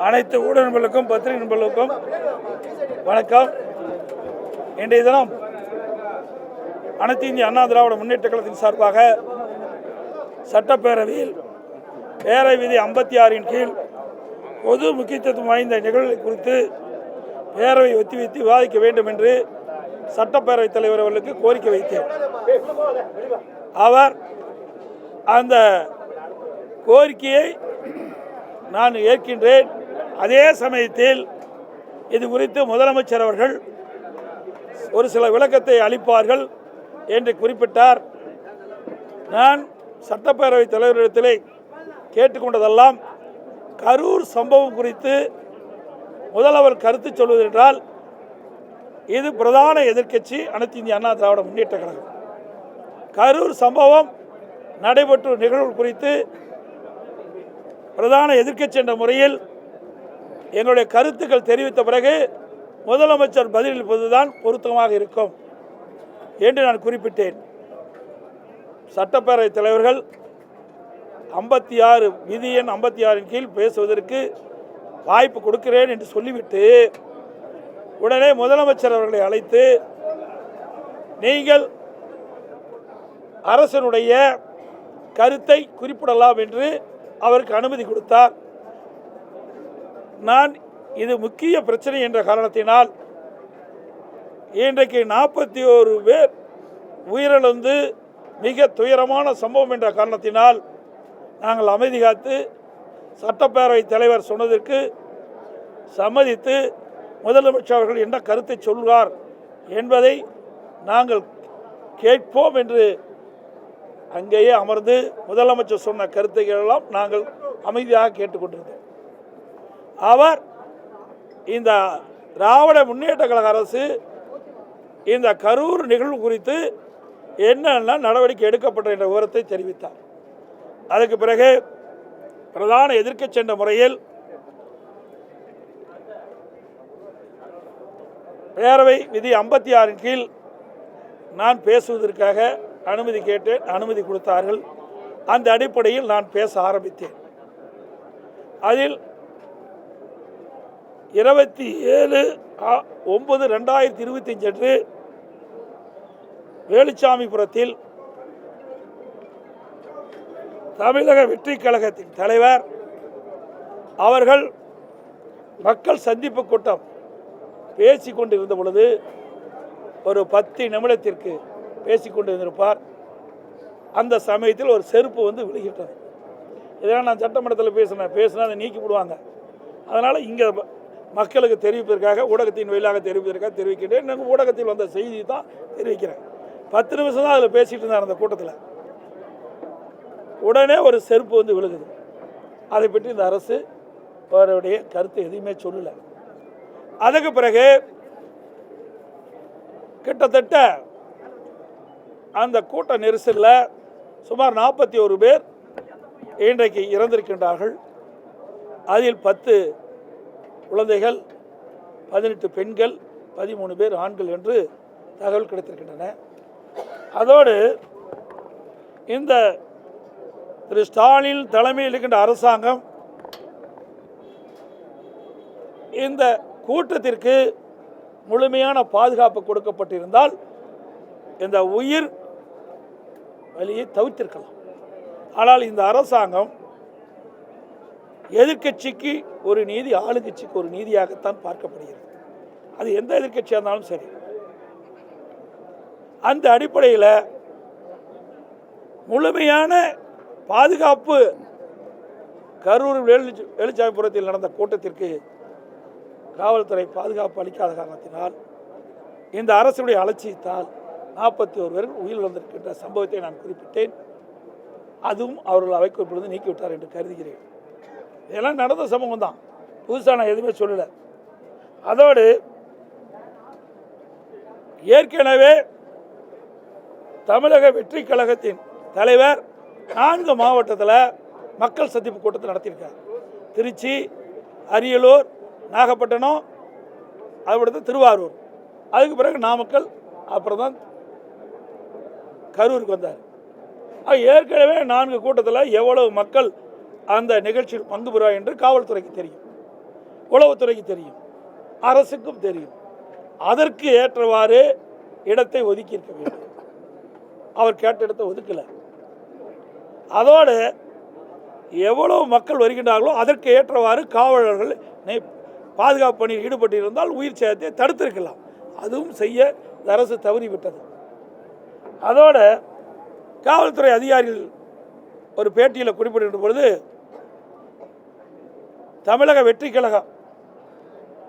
அனைத்து ஊடக நண்பர்களுக்கும் பத்திரிகை நண்பர்களுக்கும் வணக்கம். இன்றைய தினம் அனைத்து இந்திய அண்ணா திராவிட முன்னேற்ற கழகத்தின் சார்பாக சட்டப்பேரவையில் பேரவை விதி 56 கீழ் பொது முக்கியத்துவம் வாய்ந்த நிகழ்வுகள் குறித்து பேரவை ஒத்திவைத்து விவாதிக்க வேண்டும் என்று சட்டப்பேரவைத் தலைவர் அவர்களுக்கு கோரிக்கை வைத்தேன். அவர் அந்த கோரிக்கையை நான் ஏற்கின்றேன். அதே சமயத்தில் இது குறித்து முதலமைச்சர் அவர்கள் ஒரு சில விளக்கத்தை அளிப்பார்கள் என்று குறிப்பிட்டார். நான் சட்டப்பேரவைத் தலைவரிடத்திலே கேட்டுக்கொண்டதெல்லாம் கரூர் சம்பவம் குறித்து முதல்வர் கருத்து சொல்வதென்றால் இது பிரதான எதிர்க்கட்சி அனைத்து இந்திய அண்ணா திராவிட முன்னேற்ற கழகம். கரூர் சம்பவம் நடைபெற்ற நிகழ்வு குறித்து பிரதான எதிர்க்கட்சி என்ற முறையில் எங்களுடைய கருத்துக்கள் தெரிவித்த பிறகு முதலமைச்சர் பதிலளிப்பதுதான் பொருத்தமாக இருக்கும் என்று நான் குறிப்பிட்டேன். சட்டப்பேரவைத் தலைவர்கள் 56 விதி எண் 56 கீழ் பேசுவதற்கு வாய்ப்பு கொடுக்கிறேன் என்று சொல்லிவிட்டு உடனே முதலமைச்சர் அவர்களை அழைத்து நீங்கள் அரசனுடைய கருத்தை குறிப்பிடலாம் என்று அவருக்கு அனுமதி கொடுத்தார். நான் இது முக்கிய பிரச்சனை என்ற காரணத்தினால் இன்றைக்கு 41 பேர் உயிரிழந்து மிக துயரமான சம்பவம் என்ற காரணத்தினால் நாங்கள் அமைதி காத்து சட்டப்பேரவைத் தலைவர் சொன்னதற்கு சம்மதித்து முதலமைச்சர் அவர்கள் என்ன கருத்தை சொல்வார் என்பதை நாங்கள் கேட்போம் என்று அங்கேயே அமர்ந்து முதலமைச்சர் சொன்ன கருத்துக்கள் எல்லாம் நாங்கள் அமைதியாக கேட்டுக்கொண்டிருந்தோம். அவர் இந்த திராவிட முன்னேற்ற கழக அரசு இந்த கரூர் நிகழ்வு குறித்து என்னென்ன நடவடிக்கை எடுக்கப்பட்ட என்ற விவரத்தை தெரிவித்தார். அதுக்கு பிறகு பிரதான எதிர்க்கட்சி என்ற முறையில் பேரவை விதி 56 கீழ் நான் பேசுவதற்காக அனுமதி கேட்டேன். அனுமதி கொடுத்தார்கள். அந்த அடிப்படையில் நான் பேச ஆரம்பித்தேன். அதில் 27/9/2025 அன்று வேலுச்சாமிபுரத்தில் தமிழக வெற்றி கழகத்தின் தலைவர் அவர்கள் மக்கள் சந்திப்பு கூட்டம் பேசிக்கொண்டிருந்த பொழுது ஒரு 10 நிமிடத்திற்கு பேசிக்கொண்டிருந்திருப்பார். அந்த சமயத்தில் ஒரு செருப்பு வந்து விழுகிட்டது. இதெல்லாம் நான் சட்டமன்றத்தில் பேசினா அதை நீக்கி விடுவாங்க. அதனால் இங்கே மக்களுக்கு தெரிவிப்பதற்காக ஊடகத்தின் வழியாக தெரிவிக்கின்றேன். நாங்கள் ஊடகத்தில் வந்த செய்தி தான் தெரிவிக்கிறேன். 10 நிமிஷம் தான் அதில் பேசிகிட்டு இருந்தார். அந்த கூட்டத்தில் உடனே ஒரு செருப்பு வந்து விழுகுது. அதை பற்றி இந்த அரசு அவருடைய கருத்து எதுவுமே சொல்லலை. அதுக்கு பிறகு கிட்டத்தட்ட அந்த கூட்ட நெரிசலில் சுமார் 41 பேர் இன்றைக்கு இறந்திருக்கின்றார்கள். அதில் 10 குழந்தைகள், 18 பெண்கள், 13 பேர் ஆண்கள் என்று தகவல் கிடைத்திருக்கின்றன. அதோடு இந்த திரு ஸ்டாலின் தலைமையில் இருக்கின்ற அரசாங்கம் இந்த கூட்டத்திற்கு முழுமையான பாதுகாப்பு கொடுக்கப்பட்டிருந்தால் இந்த உயிர் வலியை தவிர்த்திருக்கலாம். ஆனால் இந்த அரசாங்கம் எதிர்க்கட்சிக்கு ஒரு நீதி, ஆளுங்கட்சிக்கு ஒரு நீதியாகத்தான் பார்க்கப்படுகிறது. அது எந்த எதிர்க்கட்சியாக இருந்தாலும் சரி. அந்த அடிப்படையில் முழுமையான பாதுகாப்பு கரூர் வேலுச்சாமிபுரத்தில் நடந்த கூட்டத்திற்கு காவல்துறை பாதுகாப்பு அளிக்காத காரணத்தினால் இந்த அரசுடைய அலட்சியத்தால் 41 பேர் உயிரிழந்திருக்கின்ற சம்பவத்தை நான் குறிப்பிட்டேன். அதுவும் அவர்கள் அவை குறிப்பிலிருந்து நீக்கிவிட்டார் என்று கருதுகிறேன். இதெல்லாம் நடந்த சம்பவம் தான், புதுசாக நான் எதுவுமே சொல்லலை. அதோடு ஏற்கனவே தமிழக வெற்றி கழகத்தின் தலைவர் 4 மாவட்டத்தில் மக்கள் சந்திப்பு கூட்டத்தை நடத்தியிருக்கார். திருச்சி, அரியலூர், நாகப்பட்டினம், அதுபடுத்து திருவாரூர், அதுக்கு பிறகு நாமக்கல், அப்புறம் தான் கரூருக்கு வந்தார். ஏற்கனவே 4 கூட்டத்தில் எவ்வளவு மக்கள் அந்த நிகழ்ச்சியில் பங்கு பெறுவார் என்று காவல்துறைக்கு தெரியும். உளவுத்துறைக்கு தெரியும், அரசுக்கும் தெரியும். அதற்கு ஏற்றவாறு இடத்தை ஒதுக்கி இருக்க வேண்டும். அவர் கேட்ட இடத்தை ஒதுக்கலை. அதோடு எவ்வளவு மக்கள் வருகின்றார்களோ அதற்கு ஏற்றவாறு காவலர்கள் பாதுகாப்பு பணியில் ஈடுபட்டிருந்தால் உயிர் சேதத்தை தடுத்திருக்கலாம். அதுவும் செய்ய அரசு தவறிவிட்டது. அதோடு காவல்துறை அதிகாரிகள் ஒரு பேட்டியில் குறிப்பிடுகின்ற பொழுது, தமிழக வெற்றி கழகம்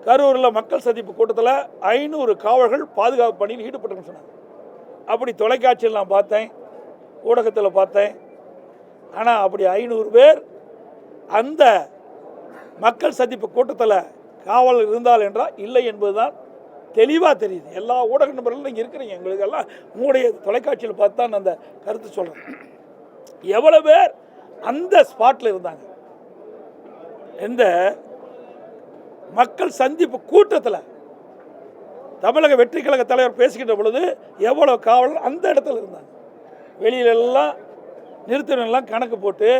கரூரில் மக்கள் சந்திப்பு கூட்டத்தில் 500 காவலர்கள் பாதுகாப்பு பணியில் ஈடுபட்டுன்னு சொன்னாங்க. அப்படி தொலைக்காட்சியில் நான் பார்த்தேன், ஊடகத்தில் பார்த்தேன். ஆனால் அப்படி 500 பேர் அந்த மக்கள் சந்திப்பு கூட்டத்தில் காவல் இருந்தால் என்றால் இல்லை என்பதுதான் தெளிவாக தெரியுது. எல்லா ஊடக நபர்களும் நீங்கள் இருக்கிறீங்க, எங்களுக்கெல்லாம் உங்களுடைய தொலைக்காட்சியில் பார்த்து தான் அந்த கருத்து சொல்கிறேன். எவ்வளோ பேர் அந்த ஸ்பாட்டில் இருந்தாங்க? இந்த மக்கள் சந்திப்பு கூட்டத்தில் தமிழக வெற்றி கழக தலைவர் பேசுகின்ற பொழுது எவ்வளோ காவலர் அந்த இடத்துல இருந்தாங்க? வெளியிலெல்லாம் நிறுத்தினெல்லாம் கணக்கு போட்டு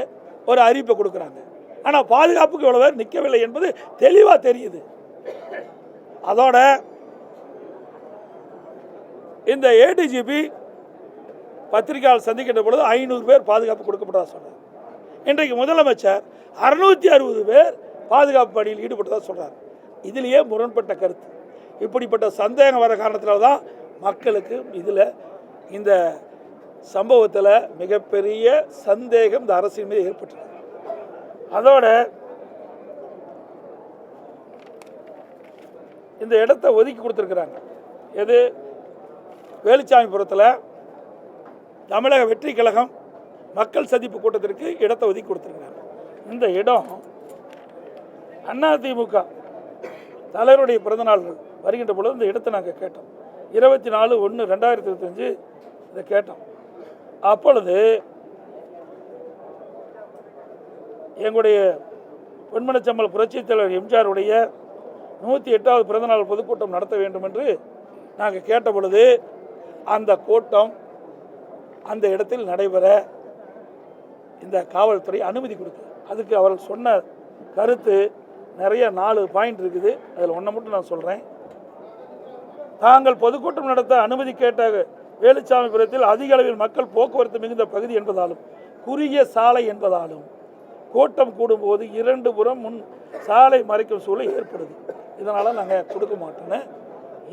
ஒரு அறிவிப்பை கொடுக்குறாங்க. ஆனால் பாதுகாப்புக்கு இவ்வளோ பேர் நிற்கவில்லை என்பது தெளிவாக தெரியுது. அதோட இந்த ஏடிஜிபி பத்திரிகையாளர் சந்திக்கின்ற பொழுது 500 பேர் பாதுகாப்பு கொடுக்கப்பட்டதாக சொன்னார். இன்றைக்கு முதலமைச்சர் 660 பேர் பாதுகாப்பு பணியில் ஈடுபட்டதாக சொல்கிறார். இதிலேயே முரண்பட்ட கருத்து. இப்படிப்பட்ட சந்தேகம் வர காரணத்தினால தான் மக்களுக்கு இதில் இந்த சம்பவத்தில் மிகப்பெரிய சந்தேகம் இந்த அரசின் மீது ஏற்பட்டது. அதோட இந்த இடத்தை ஒதுக்கி கொடுத்துருக்குறாங்க. எது? வேலுச்சாமிபுரத்தில் தமிழக வெற்றி கழகம் மக்கள் சந்திப்பு கூட்டத்திற்கு இடத்தை ஒதுக்கி கொடுத்துருக்குறாங்க. இந்த இடம் அதிமுக தலைவருடைய பிறந்தநாள்கள் வருகின்ற பொழுது இந்த இடத்தை நாங்கள் கேட்டோம். 24/1/2025 இதை கேட்டோம். அப்பொழுது எங்களுடைய பொன்மனச்சம்பல் புரட்சித் தலைவர் எம்ஜிஆருடைய 108வது பிறந்தநாள் பொதுக்கூட்டம் நடத்த வேண்டும் என்று நாங்கள் கேட்ட பொழுது அந்த கூட்டம் அந்த இடத்தில் நடைபெற இந்த காவல்துறை அனுமதி கொடுக்குது. அதுக்கு அவர்கள் சொன்ன கருத்து நிறைய 4 பாயிண்ட் இருக்குது. அதில் ஒன்றை மட்டும் நான் சொல்கிறேன். தாங்கள் பொதுக்கூட்டம் நடத்த அனுமதி கேட்ட வேலுச்சாமிபுரத்தில் அதிக அளவில் மக்கள் போக்குவரத்து மிகுந்த பகுதி என்பதாலும் குறுகிய சாலை என்பதாலும் கூட்டம் கூடும்போது 2 புறம் முன் சாலை மறைக்கும் சூழல் ஏற்படுது. இதனால் நாங்கள் கொடுக்க மாட்டோன்னு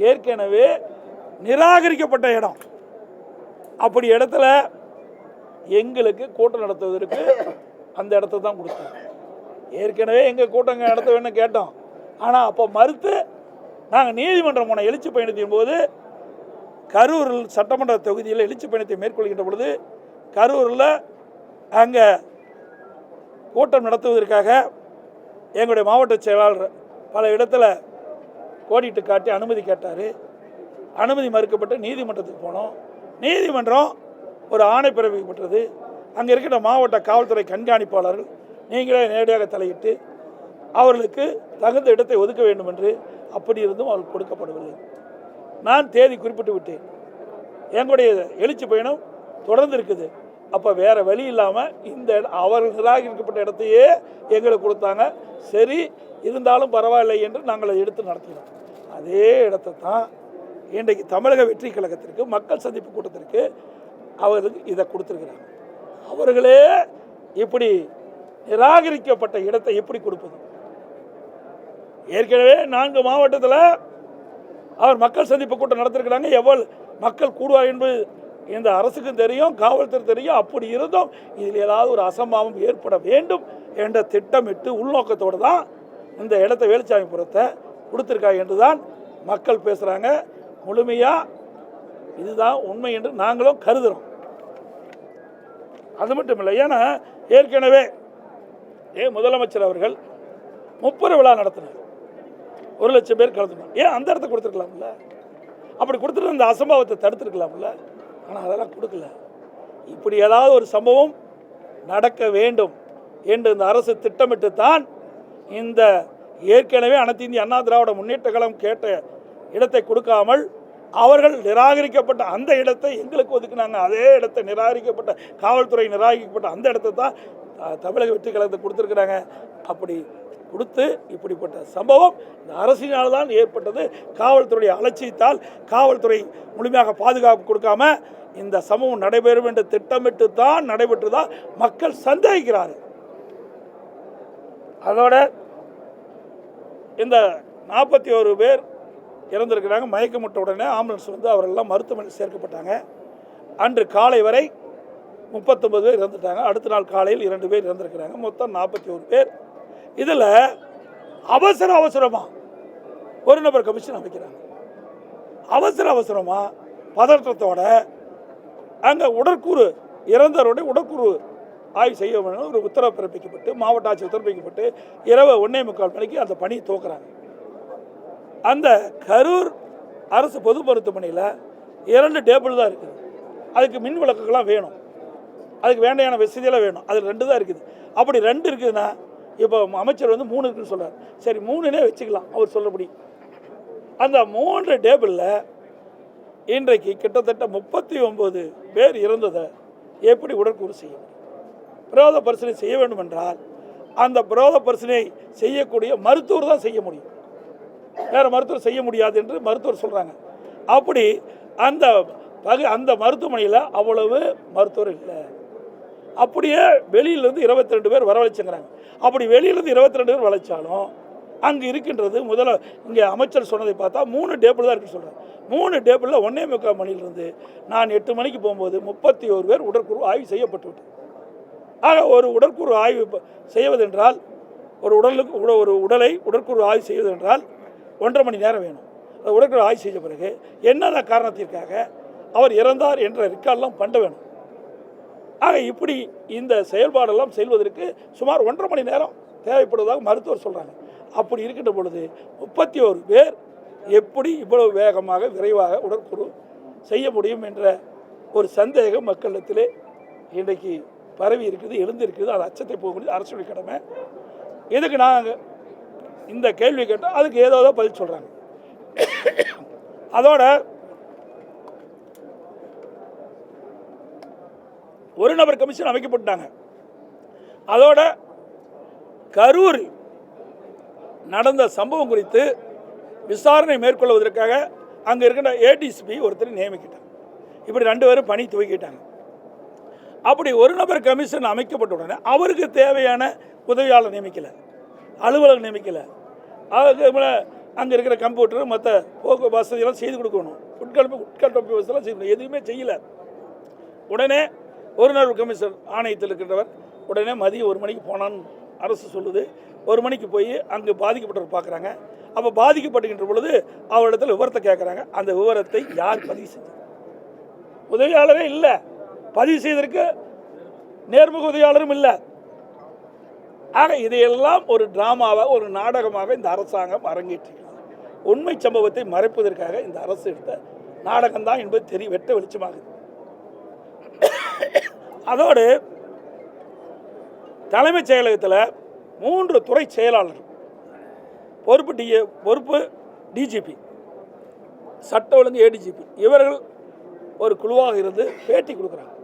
ஏற்கனவே நிராகரிக்கப்பட்ட இடம். அப்படி இடத்துல எங்களுக்கு கூட்டம் நடத்துவதற்கு அந்த இடத்த தான் கொடுத்தோம். ஏற்கனவே எங்கள் கூட்டங்க நடத்த வேணும்னு கேட்டோம். ஆனால் அப்போ மறுத்து நாங்கள் நீதிமன்றம் போன எழுச்சி பயணத்தின் போது கரூரில் சட்டமன்ற தொகுதியில் எழுச்சி பயணத்தை மேற்கொள்கின்ற பொழுது கரூரில் அங்கே கூட்டம் நடத்துவதற்காக எங்களுடைய மாவட்ட செயலாளர் பல இடத்துல கோடிட்டு காட்டி அனுமதி கேட்டார். அனுமதி மறுக்கப்பட்டு நீதிமன்றத்துக்கு போனோம். நீதிமன்றம் ஒரு ஆணை பிறப்பிக்கப்பட்டது. அங்கே இருக்கிற மாவட்ட காவல்துறை கண்காணிப்பாளர்கள் நீங்களே நேரடியாக தலையிட்டு அவர்களுக்கு தகுந்த இடத்தை ஒதுக்க வேண்டும் என்று, அப்படி இருந்தும் அவர்கள் கொடுக்கப்படவில்லை. நான் தேதி குறிப்பிட்டு விட்டேன். எங்களுடைய எழுச்சி பயணம் தொடர்ந்து இருக்குது. அப்போ வேறு வழி இல்லாமல் இந்த அவர்கள் நிராகரிக்கப்பட்ட இடத்தையே எங்களுக்கு கொடுத்தாங்க. சரி, இருந்தாலும் பரவாயில்லை என்று நாங்கள் அதை எடுத்து நடத்தினோம். அதே இடத்தை தான் இன்றைக்கு தமிழக வெற்றி கழகத்திற்கு மக்கள் சந்திப்பு கூட்டத்திற்கு அவர்களுக்கு இதை கொடுத்துருக்கிறாங்க. அவர்களே இப்படி நிராகரிக்கப்பட்ட இடத்தை எப்படி கொடுப்பது? ஏற்கனவே 4 மாவட்டத்தில் அவர் மக்கள் சந்திப்பு கூட்டம் நடத்திருக்கிறாங்க. எவ்வளவு மக்கள் கூடுவார் என்பது இந்த அரசுக்கும் தெரியும், காவல்துறை தெரியும். அப்படி இருந்தும் இதில் ஏதாவது ஒரு அசம்பாவம் ஏற்பட வேண்டும் என்ற திட்டமிட்டு உள்நோக்கத்தோடு தான் இந்த இடத்தை வேலுச்சாமிபுரத்தை கொடுத்துருக்காங்க என்று தான் மக்கள் பேசுகிறாங்க. முழுமையாக இதுதான் உண்மை என்று நாங்களும் கருதுகிறோம். அது மட்டும் இல்லை, ஏன்னா ஏற்கனவே முதலமைச்சர் அவர்கள் 30 விழா நடத்தினார். 1,00,000 பேர் கலந்துனார். ஏன் அந்த இடத்த கொடுத்துருக்கலாம்ல? அப்படி கொடுத்துட்டு அந்த அசம்பாவத்தை தடுத்துருக்கலாம்ல? ஆனால் அதெல்லாம் கொடுக்கல. இப்படி ஏதாவது ஒரு சம்பவம் நடக்க வேண்டும் என்று இந்த அரசு திட்டமிட்டு தான் இந்த ஏற்கனவே அனைத்து இந்திய அண்ணா திராவிட முன்னேற்ற கழகம் கேட்ட இடத்தை கொடுக்காமல் அவர்கள் நிராகரிக்கப்பட்ட அந்த இடத்தை எங்களுக்கு ஒதுக்குனாங்க. அதே இடத்தை நிராகரிக்கப்பட்ட காவல்துறை நிராகரிக்கப்பட்ட அந்த இடத்தை தான் தமிழக வெற்றி கழகத்தை கொடுத்துருக்குறாங்க. அப்படி கொடுத்து இப்படிப்பட்ட சம்பவம் இந்த அரசினால் தான் ஏற்பட்டது. காவல்துறை அலட்சியத்தால் காவல்துறை முழுமையாக பாதுகாப்பு கொடுக்காம இந்த சம்பவம் நடைபெறும் என்று திட்டமிட்டு தான் நடைபெற்றுதான் மக்கள் சந்தேகிக்கிறார்கள். அதோட இந்த 41 பேர் இறந்திருக்கிறாங்க. மயக்கமுட்ட உடனே ஆம்புலன்ஸ் வந்து அவரெல்லாம் மருத்துவமனையில் சேர்க்கப்பட்டாங்க. அன்று காலை வரை 39 பேர் இறந்துட்டாங்க. அடுத்த நாள் காலையில் 2 பேர் இறந்திருக்கிறாங்க. மொத்தம் 41 பேர். இதில் அவசரமாக ஒரு நபர் கமிஷன் அமைக்கிறாங்க. அவசரமாக பதற்றத்தோட அங்கே உடற்கூறு இறந்தவருடைய உடற்கூறு ஆய்வு செய்ய வேண்டும் ஒரு உத்தரவு பிறப்பிக்கப்பட்டு மாவட்ட ஆட்சி உத்தரவிக்கப்பட்டு இரவு 1:45 மணிக்கு அந்த பணியை துவக்குறாங்க. அந்த கரூர் அரசு பொது மருத்துவமனையில் 2 டேபிள் தான் இருக்குது. அதுக்கு மின் விளக்குகள்லாம் வேணும், அதுக்கு வேண்டியான வசதியெல்லாம் வேணும். அதில் 2 தான் இருக்குது. அப்படி 2 இருக்குதுன்னா இப்போ அமைச்சர் வந்து 3 இருக்குன்னு சொல்கிறார். சரி 3னே வச்சுக்கலாம் அவர் சொல்லப்படி. அந்த 3 டேபிளில் இன்றைக்கு கிட்டத்தட்ட 39 பேர் இறந்ததை எப்படி உடற்கூறு செய்ய முடியும்? பிரேத பரிசோதனை செய்ய வேண்டும் என்றால் அந்த பிரேத பரிசோதனை செய்யக்கூடிய மருத்துவர் தான் செய்ய முடியும், வேறு மருத்துவர் செய்ய முடியாது என்று மருத்துவர் சொல்கிறாங்க. அப்படி அந்த மருத்துவமனையில் அவ்வளவு மருத்துவர் இல்லை. அப்படியே வெளியிலேருந்து 22 பேர் வரவழைச்சுங்கிறாங்க. அப்படி வெளியிலேருந்து 22 பேர் வளைச்சாலும் அங்கே இருக்கின்றது இங்கே அமைச்சர் சொன்னதை பார்த்தா 3 டேபிள் தான் இருக்குன்னு சொல்கிறாங்க. 3 டேபிளில் 1:45 மணிலிருந்து நான் 8 மணிக்கு போகும்போது 31 பேர் உடற்கூறு ஆய்வு செய்யப்பட்டு விட்டது. ஆக ஒரு உடற்கூறு ஆய்வு செய்வதென்றால் ஒரு உடலை உடற்கூறு ஆய்வு செய்வதென்றால் 1.5 மணி நேரம் வேணும். அது உடற்கூறு ஆய்வு செய்த பிறகு என்னென்ன காரணத்திற்காக அவர் இறந்தார் என்ற ரெக்கார்டெல்லாம் பண்ண வேணும். ஆக இப்படி இந்த செயல்பாடெல்லாம் செய்வதற்கு சுமார் 1.5 மணி நேரம் தேவைப்படுவதாக மருத்துவர் சொல்கிறாங்க. அப்படி இருக்கின்ற பொழுது 31 பேர் எப்படி இவ்வளவு வேகமாக விரைவாக உடற்கூறு செய்ய முடியும் என்ற ஒரு சந்தேகம் மக்களிடத்திலே இன்றைக்கு பரவி இருக்குது, எழுந்திருக்குது. அது அச்சத்தை போக முடியுது. அரசுடைய கடமை. இதுக்கு நாங்கள் இந்த கேள்வி கேட்டால் அதுக்கு ஏதோ பதில் சொல்கிறாங்க. அதோட ஒரு நபர் கமிஷன் அமைக்கப்பட்டாங்க. அதோட கரூரில் நடந்த சம்பவம் குறித்து விசாரணை மேற்கொள்வதற்காக அங்கே இருக்கின்ற ஏடிசிபி ஒருத்தரை நியமிக்கிட்டாங்க. இப்படி 2 பேரும் பணி துவக்கிட்டாங்க. அப்படி ஒரு நபர் கமிஷன் அமைக்கப்பட்ட உடனே அவருக்கு தேவையான உதவியாளர் நியமிக்கலை, அலுவலகம் நியமிக்கலை. அதுக்கு அங்கே இருக்கிற கம்ப்யூட்டர் மற்ற போக்கு வசதியெல்லாம் செய்து கொடுக்கணும், உட்கட்டமைப்பு வசதியெல்லாம் செய்யணும். எதுவுமே செய்யலை. உடனே ஒரு நபர் கமிஷன் ஆணையத்தில் இருக்கின்றவர் உடனே மதியம் 1 மணிக்கு போனான்னு அரசு சொல்லுது. 1 மணிக்கு போய் அங்கே பாதிக்கப்பட்டவர் பார்க்குறாங்க. அப்போ பாதிக்கப்படுகின்ற பொழுது அவரிடத்தில் விவரத்தை கேட்குறாங்க. அந்த விவரத்தை யார் பதிவு செஞ்சது? உதவியாளரே இல்லை. பதிவு செய்வதற்கு நேர்முக உதவியாளரும் இல்லை. ஆக இதையெல்லாம் ஒரு டிராமாவாக ஒரு நாடகமாக இந்த அரசாங்கம் அரங்கேற்றிருக்கிறது. உண்மை சம்பவத்தை மறைப்பதற்காக இந்த அரசு எடுத்த நாடகம்தான் என்பது வெட்ட வெளிச்சமாகுது. அதோடு தலைமைச் செயலகத்தில் 3 துறை செயலாளர்கள், பொறுப்பு டிஜிபி, சட்ட ஒழுங்கு ஏடிஜிபி, இவர்கள் ஒரு குழுவாக இருந்து பேட்டி கொடுக்குறாங்க.